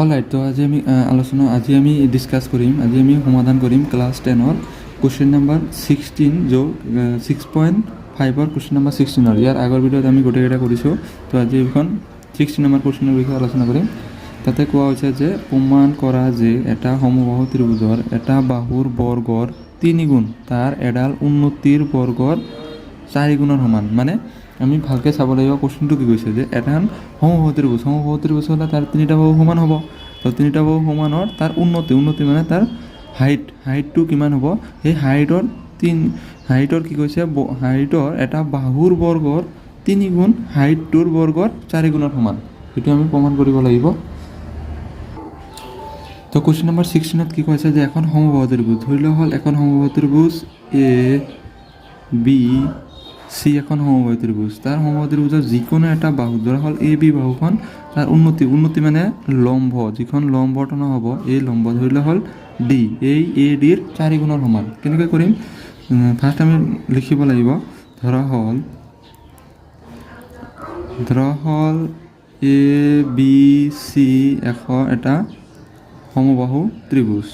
Alright, তো আজি আমি ডিসকাস কৰিম, আজি আমি সমাধান কৰিম ক্লাছ 10ৰ কুৱেশ্যন নম্বৰ 16 যোগ 6.5ৰ কুৱেশ্যন নম্বৰ 16ৰ। ইয়াৰ আগৰ ভিডিঅ'ত আমি গোটেইকেইটা কৰিছোঁ। তো আজি এইখন 16 নম্বৰ কুৱেশ্যনৰ বিষয়ে আলোচনা কৰিম। তাতে কোৱা হৈছে যে প্ৰমাণ কৰা যে এটা সমবাহু ত্ৰিভুজৰ এটা বাহুৰ বৰ্গৰ 3 গুণ তাৰ এডাল উন্নতিৰ বৰ্গৰ 4 গুণৰ সমান। মানে আমি ভালকৈ চাব লাগিব কুৱেশ্যনটো কি কৈছে যে এটা সমবাহু ত্ৰিভুজ হ'লে তাৰ 3টা বাহু সমান হ'ব। তো 3টা বাহু সমানৰ তাৰ উন্নতি মানে তাৰ হাইটটো কিমান হ'ব, সেই হাইটৰ কি কৈছে, হাইটৰ এটা বাহুৰ বৰ্গৰ 3 গুণ হাইটটোৰ বৰ্গৰ 4 গুণৰ সমান। সেইটো আমি প্ৰমাণ কৰিব লাগিব। তো কুৱেশ্যন নম্বৰ 16ত কি কৈছে যে এখন সমবাহু ত্ৰিভুজ ধৰি লোৱা হ'ল, এখন সমবাহু ত্ৰিভুজ এ বি চি এখন সমবাহু ত্ৰিভুজ। তাৰ সমবাহু ত্ৰিভুজৰ যিকোনো এটা বাহু ধৰা হ'ল এ বি বাহুখন, তাৰ উন্নতি মানে লম্ব, যিখন লম্বটনা হ'ব এই লম্ব ধৰি লোৱা হ'ল ডি, এই এ ডিৰ 4 গুণৰ সমান। কেনেকৈ কৰিম? ফাৰ্ষ্ট আমি লিখিব লাগিব ধৰা হ'ল এ বি চি এটা সমবাহু ত্ৰিভুজ।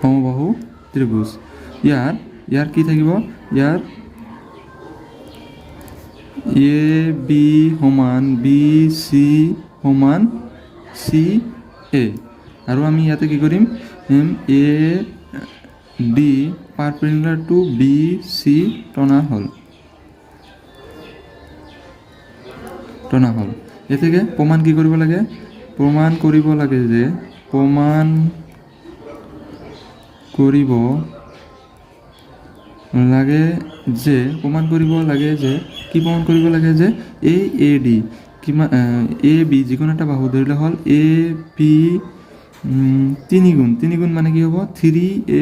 সমবাহু ত্ৰিভুজ। ইয়াৰ কি থাকিব? ইয়াৰ এ বি সমান বি চি সমান চি এ। আৰু আমি ইয়াতে কি কৰিম, A D perpendicular to B C টনা হ'ল। এতেকে প্ৰমাণ কি কৰিব লাগে? প্ৰমাণ কৰিব লাগে যে এই এ ডি কিমান, এ বি যিকোনো এটা বাহু ধৰিলে হ'ল এ বি 3 গুণ মানে কি হ'ব 3 A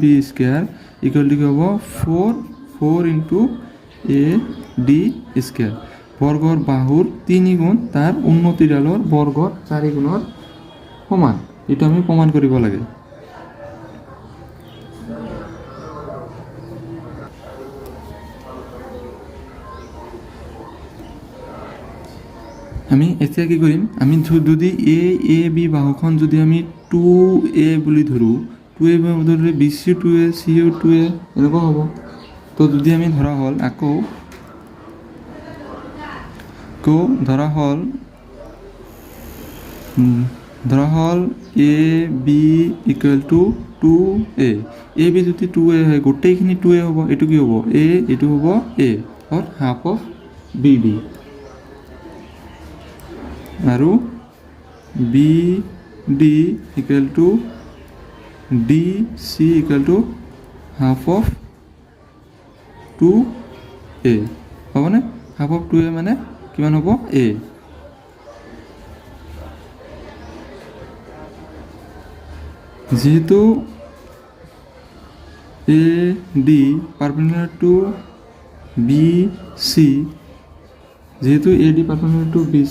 B square equal to কি হ'ব 4 ইন্টু এ ডি স্কোয়াৰ। বৰ্গৰ বাহুৰ 3 গুণ তাৰ উন্নতিডালৰ বৰ্গৰ 4 গুণৰ সমান। এইটো আমি প্ৰমাণ কৰিব লাগে। আমি এতিয়া কি কৰিম, আমি যদি এ বি বাহুখন যদি আমি 2a বুলি ধৰোঁ, 2a ধৰিলে B C 2a C U 2a এনেকুৱা হ'ব। তো যদি আমি ধৰা হ'ল আকৌ ধৰা হ'ল A B equal to 2a। A B যদি 2a হয়, গোটেইখিনি 2a হ'ব। এইটো কি হ'ব? এ, এইটো হ'ব a, or half of B D. আৰু B D equal to D C equal to half of 2a হ'বনে? হাফ অফ 2a মানে কিমান হ'ব? এ। যিহেতু A D perpendicular to B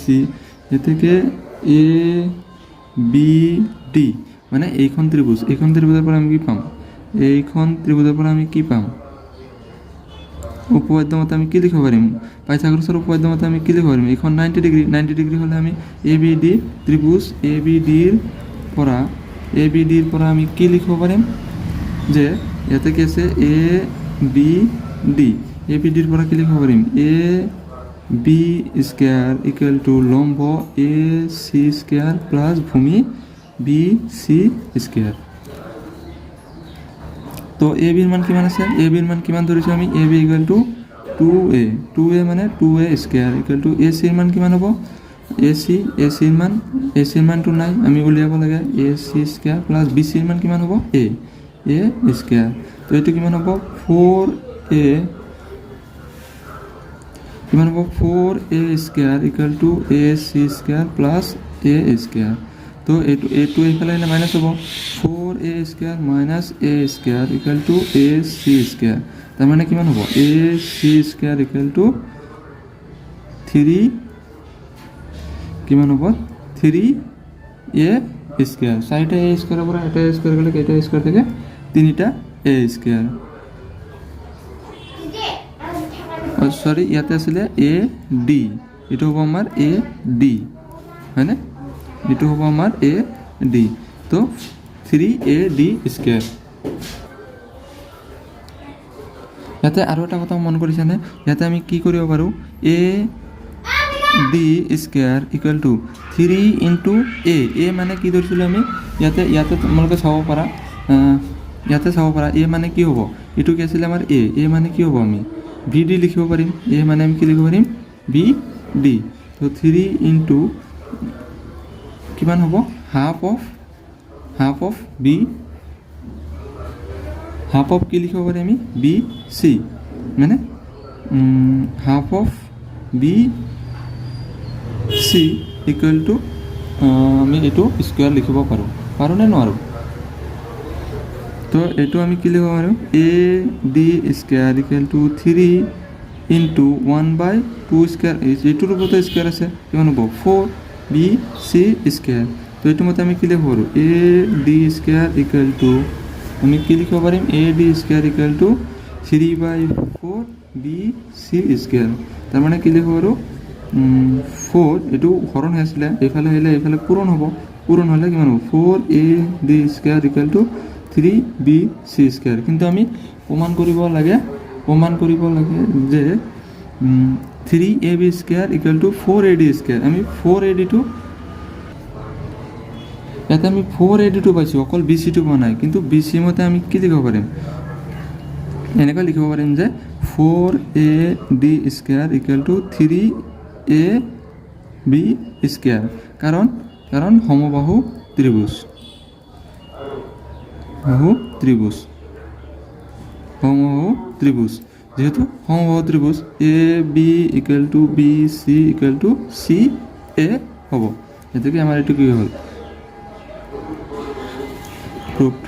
C, এতেকে এ বি ডি মানে এইখন ত্ৰিভুজৰ পৰা আমি কি পাম? উপপাদ্য মতে আমি কি লিখিব পাৰিম? পাইথাগোৰাছৰ উপপাদ্য মতে আমি কি লিখিব পাৰিম? এইখন 90 ডিগ্ৰী হ'লে আমি A B D ত্ৰিভুজ A B ডিৰ পৰা আমি কি লিখিব পাৰিম? যে ইয়াতে কি আছে A B D, A B ডিৰ পৰা কি লিখিব পাৰিম? A B square equal to লম্ব এ সি স্কোয়াৰ প্লাস ভূমি বি সি স্কোয়াৰ। তো এ বিৰ মান কিমান আছে? এ বিৰ মান কিমান ধৰিছোঁ আমি? এ বি ইকুৱেল টু 2a মানে 2a স্কোয়াৰ ইকুৱেল টু এ চিৰ মান কিমান হ'ব? এ চিৰ মানটো নাই, আমি উলিয়াব লাগে। এ চি স্কোয়াৰ প্লাছ বি চিৰ মান কিমান হ'ব? এ স্কোয়াৰ। তো এইটো কিমান হ'ব? 4a square equal to A C square plus A square. তো এইটো এইফালে আহিলে মাইনাছ হ'ব। 4a square minus A square equal to A C square. তাৰমানে কিমান হ'ব? এ চি স্কোয়াৰ ইকুৱেল টু 3 কিমান হ'ব? 3a square. 4টা এ স্কোয়াৰৰ পৰা এটা এ স্কোয়াৰ গ'লে কেইটা স্কোয়াৰ থাকে? 3টা এ স্কোয়াৰ। সৰি ইয়াতে আছিলে এ ডি, এইটো হ'ব আমাৰ এ ডি হয়নে, এইটো হ'ব আমাৰ এ ডি, তো 3AD স্কুৱেৰ। ইয়াতে আৰু এটা কথা মন কৰিছেনে, ইয়াতে আমি কি কৰিব পাৰোঁ, A D square equal to 3 into A মানে কি ধৰিছিলোঁ আমি, ইয়াতে তোমালোকে চাব পাৰা, ইয়াতে চাব পাৰা এ মানে কি হ'ব, এইটো কি আছিলে আমাৰ এ মানে কি হ'ব, আমি বি ডি লিখিব পাৰিম, এ মানে আমি কি লিখিব পাৰিম, বি ডি, তো 3 ইনটু কিমান হ'ব, half of B, half of কি লিখিব পাৰি আমি, বি চি, মানে half of B C equal to আমি এইটো স্কুৱেৰ লিখিব পাৰোঁ নে নোৱাৰোঁ, তো এইটো আমি কি লিখিব পাৰোঁ, A D square equal to 3 into 1/2 square, এইটোৰ ওপৰতে স্কুৱেৰ আছে, কিমান হ'ব 4 বি চি স্কুৱেৰ, তো এইটো মতে আমি কি লিখিব পাৰোঁ, A D square equal to আমি কি লিখিব পাৰিম, A D square equal to 3/4 B C square, তাৰমানে কি লিখিব পাৰোঁ 4, এইটো হৰণ হৈ আছিলে, এইফালে আহিলে এইফালে পূৰণ হ'ব, পূৰণ হ'লে কিমান হ'ব 4AD square equal two 3BC square, কিন্তু আমি প্ৰমাণ কৰিব লাগে যে 3AB square equal two 4AD square, আমি 4ADটো ইয়াতে আমি 4ADটো পাইছোঁ, অকল BCটো পোৱা নাই, কিন্তু BC মতে আমি কি লিখিব পাৰিম, এনেকৈ লিখিব পাৰিম যে 4AD square equal two 3AB square, কাৰণ সমবাহু ত্ৰিভুজ, যিহেতু সমবাহু ত্ৰিভুজ A B equal to B C equal to C A হ'ব, গতিকে আমাৰ এইটো কি হ'ল, প্ৰুফড।